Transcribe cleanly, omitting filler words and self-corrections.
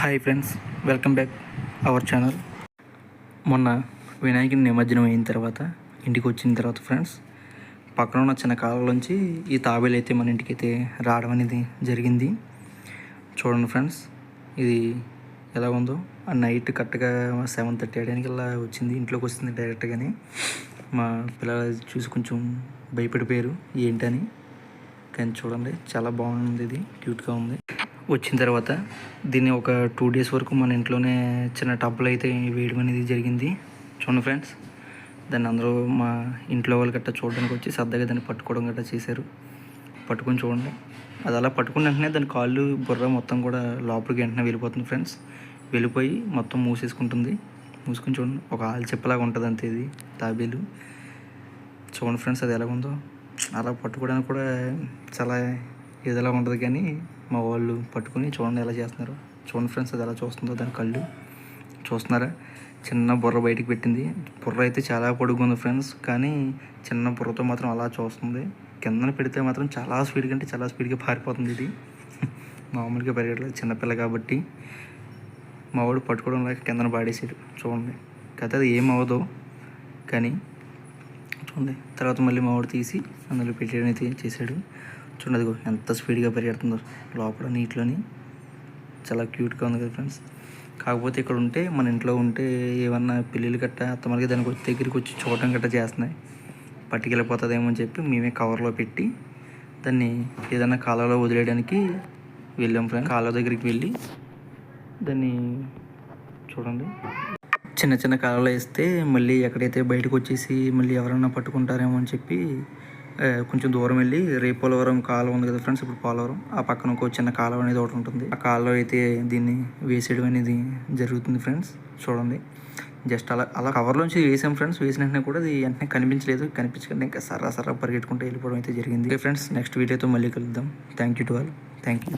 Hi friends, welcome back our channel. మొన్న వినాయకుని నిమజ్జనం అయిన తర్వాత ఇంటికి వచ్చిన తర్వాత ఫ్రెండ్స్, పక్కన ఉన్న చిన్న కాలంలోంచి ఈ తాబేలు అయితే మన ఇంటికి అయితే రావడం అనేది జరిగింది. చూడండి ఫ్రెండ్స్, ఇది ఎలా ఉందో. ఆ నైట్ కరెక్ట్గా 7:30 అయ్యడానికి ఇలా వచ్చింది, ఇంట్లోకి వస్తుంది డైరెక్ట్గానే. మా పిల్లలు చూసి కొంచెం భయపడిపోయారు ఏంటని. కానీ చూడండి, చాలా బాగుంది, ఇది క్యూట్గా ఉంది. వచ్చిన తర్వాత దీన్ని ఒక 2 days వరకు మన ఇంట్లోనే చిన్న టబ్బులు అయితే వేయడం అనేది జరిగింది. చూడండి ఫ్రెండ్స్, దాన్ని అందరూ మా ఇంట్లో వాళ్ళు గట్టా చూడడానికి వచ్చి సరదాగా దాన్ని పట్టుకోవడం గట్టా చేశారు. పట్టుకొని చూడండి, అది అలా పట్టుకున్న వెంటనే దాని కాళ్ళు బుర్ర మొత్తం కూడా లోపలికి వెంటనే వెళ్ళిపోతుంది ఫ్రెండ్స్. వెళ్ళిపోయి మొత్తం మూసేసుకుంటుంది. మూసుకొని చూడండి, ఒక ఆల్చిప్పలాగా ఉంటుంది అంతే ఇది తాబేలు. చూడండి ఫ్రెండ్స్, అది ఎలా ఉందో. అలా పట్టుకోవడానికి కూడా చాలా ఏదోలా ఉంటుంది, కానీ మా వాళ్ళు పట్టుకుని చూడండి ఎలా చేస్తున్నారు. చూడండి ఫ్రెండ్స్, అది ఎలా చూస్తుందో. దాని కళ్ళు చూస్తున్నారా, చిన్న బుర్ర బయటికి పెట్టింది. బుర్ర అయితే చాలా పొడుగు ఉంది ఫ్రెండ్స్, కానీ చిన్న బుర్రతో మాత్రం అలా చూస్తుంది. కిందన పెడితే మాత్రం చాలా స్పీడ్గా, అంటే చాలా స్పీడ్గా పారిపోతుంది ఇది. మామూలుగా పెరగట్లేదు, చిన్నపిల్ల కాబట్టి. మా వాడు పట్టుకోవడం లేక కిందన పాడేసాడు. చూడండి, కథ అది ఏమవదో కానీ చూడండి. తర్వాత మళ్ళీ మా వాడు తీసి అందులో పెట్టేయడం అయితే చేశాడు. చూడండి, అదిగో ఎంత స్పీడ్గా పరిగెడుతుందో లోపల నీటిలోని. చాలా క్యూట్గా ఉంది కదా ఫ్రెండ్స్. కాకపోతే ఇక్కడ ఉంటే, మన ఇంట్లో ఉంటే ఏమన్నా పిల్లలు గట్టా అత్తమలకి దానికి దగ్గరికి వచ్చి చూడటం గట్టా చేస్తున్నాయి. పట్టుకెళ్ళిపోతుందేమో అని చెప్పి మేమే కవర్లో పెట్టి దాన్ని ఏదైనా కాలువలో వదిలేయడానికి వెళ్ళాం ఫ్రెండ్స్. కాలువ దగ్గరికి వెళ్ళి దాన్ని చూడండి, చిన్న చిన్న కాలువలో వేస్తే మళ్ళీ ఎక్కడైతే బయటకు వచ్చేసి మళ్ళీ ఎవరన్నా పట్టుకుంటారేమో అని చెప్పి కొంచెం దూరం వెళ్ళి పోలవరం కాలువ ఉంది కదా ఫ్రెండ్స్, ఇప్పుడు పోలవరం ఆ పక్కన ఒక చిన్న కాలువ అనేది ఒకటి ఉంటుంది. ఆ కాలువ అయితే దీన్ని వేసేయడం అనేది జరుగుతుంది ఫ్రెండ్స్. చూడండి, జస్ట్ అలా కవర్లోంచి వేసాం ఫ్రెండ్స్. వేసిన వెంటనే కూడా అది వెంటనే కనిపించలేదు. కనిపించకుండా ఇంకా సర్రా పరిగెట్టుకుంటూ వెళ్ళిపోవడం అయితే జరిగింది. ఫ్రెండ్స్, నెక్స్ట్ వీడియోతో మళ్ళీ కలుద్దాం. Thank you to all. Thank you.